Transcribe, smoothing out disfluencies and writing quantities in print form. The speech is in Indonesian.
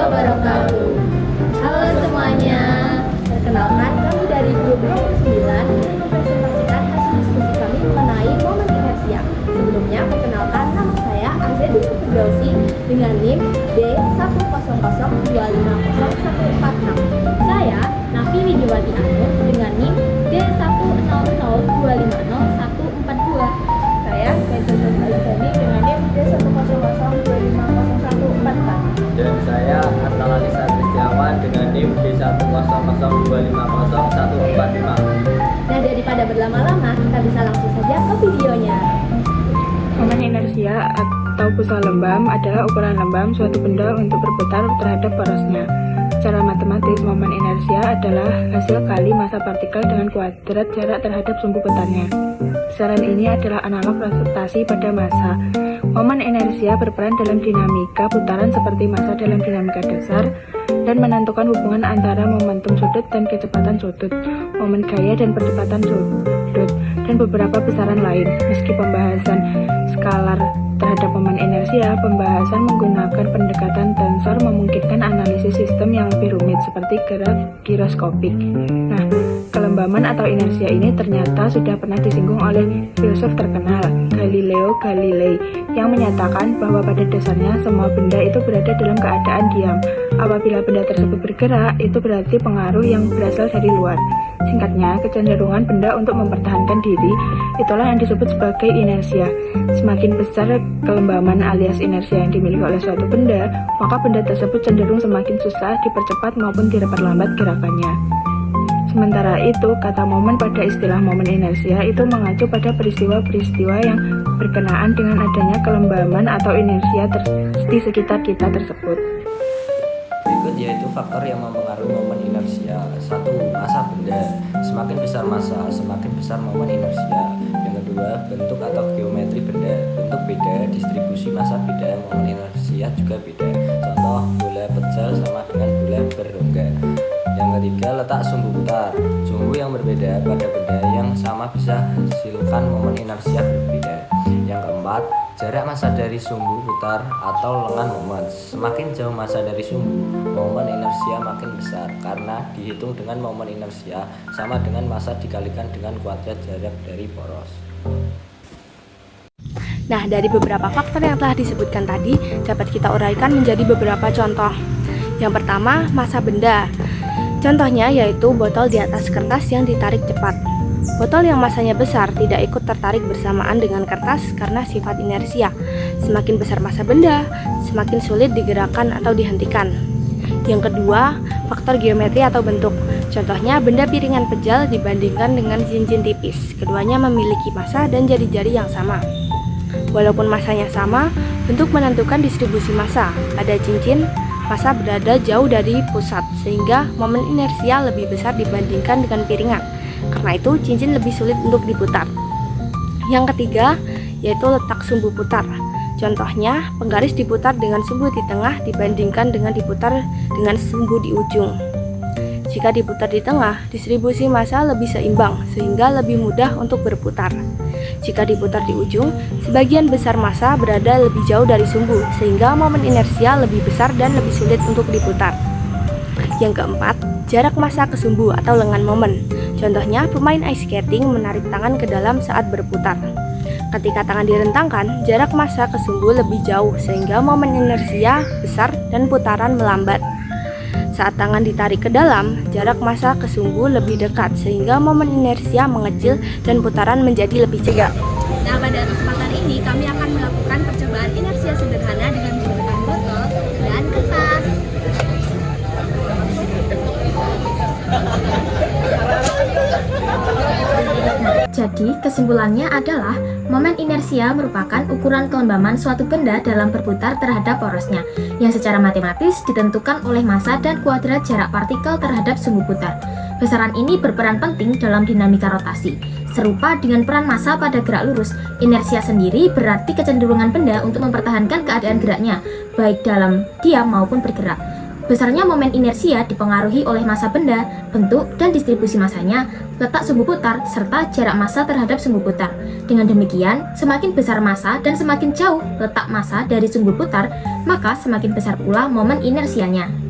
wabarakatuh. Halo semuanya, perkenalkan kami dari grup nomor 9 yang mempresentasikan hasil diskusi kami mengenai momen inersia. Sebelumnya, perkenalkan nama saya Azedin Firdausi dengan NIM D100250146. Saya Nafi Widiwati Anu dengan NIM D100250142. Saya Benjamin Alizani dengan NIM D100250144. Dan saya Asal Alisa Kristiawan dengan NIM D100250145. Nah, daripada berlama-lama, kita bisa langsung saja ke videonya. Momen inersia atau pusat lembam adalah ukuran lembam suatu benda untuk berputar terhadap porosnya. Secara matematis, momen inersia adalah hasil kali massa partikel dengan kuadrat jarak terhadap sumbu putarnya. Besaran ini adalah analog rotasi pada massa. Momen inersia berperan dalam dinamika putaran seperti massa dalam dinamika dasar dan menentukan hubungan antara momentum sudut dan kecepatan sudut, momen gaya dan percepatan sudut, dan beberapa besaran lain. Meski pembahasan skalar terhadap momen inersia, pembahasan menggunakan pendekatan tensor memungkinkan analisis sistem yang lebih rumit seperti gerak giroskopik. Nah, kelembaman atau inersia ini ternyata sudah pernah disinggung oleh filsuf terkenal Galileo Galilei yang menyatakan bahwa pada dasarnya semua benda itu berada dalam keadaan diam. Apabila benda tersebut bergerak, itu berarti pengaruh yang berasal dari luar. Singkatnya, kecenderungan benda untuk mempertahankan diri itulah yang disebut sebagai inersia. Semakin besar kelembaman alias inersia yang dimiliki oleh suatu benda, maka benda tersebut cenderung semakin susah dipercepat maupun diperlambat gerakannya. Sementara itu, kata momen pada istilah momen inersia itu mengacu pada peristiwa-peristiwa yang berkenaan dengan adanya kelembaman atau inersia di sekitar kita tersebut. Berikut yaitu faktor yang mempengaruhi momen inersia. 1. Massa benda. Semakin besar massa, semakin besar momen inersia. Yang kedua, bentuk atau geometri benda. Bentuk beda, distribusi massa beda, momen inersia juga beda. Contoh, bola pecel sama dengan bola berongga. Yang ketiga, letak sumbu putar. Sumbu yang berbeda pada benda yang sama bisa hasilkan momen inersia berbeda. Yang keempat, jarak massa dari sumbu putar atau lengan momen. Semakin jauh massa dari sumbu, momen inersia makin besar karena dihitung dengan momen inersia sama dengan massa dikalikan dengan kuadrat jarak dari poros. Nah, dari beberapa faktor yang telah disebutkan tadi, dapat kita uraikan menjadi beberapa contoh. Yang pertama, massa benda. Contohnya yaitu botol di atas kertas yang ditarik cepat. Botol yang masanya besar tidak ikut tertarik bersamaan dengan kertas karena sifat inersia. Semakin besar massa benda, semakin sulit digerakkan atau dihentikan. Yang kedua, faktor geometri atau bentuk. Contohnya benda piringan pejal dibandingkan dengan cincin tipis. Keduanya memiliki massa dan jari-jari yang sama. Walaupun massanya sama, bentuk menentukan distribusi massa. Pada cincin, massa berada jauh dari pusat, sehingga momen inersia lebih besar dibandingkan dengan piringan. Karena itu, cincin lebih sulit untuk diputar. Yang ketiga, yaitu letak sumbu putar. Contohnya, penggaris diputar dengan sumbu di tengah dibandingkan dengan diputar dengan sumbu di ujung. Jika diputar di tengah, distribusi massa lebih seimbang, sehingga lebih mudah untuk berputar. Jika diputar di ujung, sebagian besar massa berada lebih jauh dari sumbu, sehingga momen inersia lebih besar dan lebih sulit untuk diputar. Yang keempat, jarak massa ke sumbu atau lengan momen. Contohnya, pemain ice skating menarik tangan ke dalam saat berputar. Ketika tangan direntangkan, jarak massa ke sumbu lebih jauh, sehingga momen inersia besar dan putaran melambat. Saat tangan ditarik ke dalam, jarak massa ke sumbu lebih dekat, sehingga momen inersia mengecil dan putaran menjadi lebih cepat. Nah, pada kesempatan ini kami akan melakukan percobaan inersia sederhana dengan menggunakan botol dan kertas. Jadi, kesimpulannya adalah momen inersia merupakan ukuran kelembaman suatu benda dalam berputar terhadap porosnya, yang secara matematis ditentukan oleh massa dan kuadrat jarak partikel terhadap sumbu putar. Besaran ini berperan penting dalam dinamika rotasi. Serupa dengan peran massa pada gerak lurus, inersia sendiri berarti kecenderungan benda untuk mempertahankan keadaan geraknya, baik dalam diam maupun bergerak. Besarnya momen inersia dipengaruhi oleh massa benda, bentuk dan distribusi massanya, letak sumbu putar, serta jarak massa terhadap sumbu putar. Dengan demikian, semakin besar massa dan semakin jauh letak massa dari sumbu putar, maka semakin besar pula momen inersianya.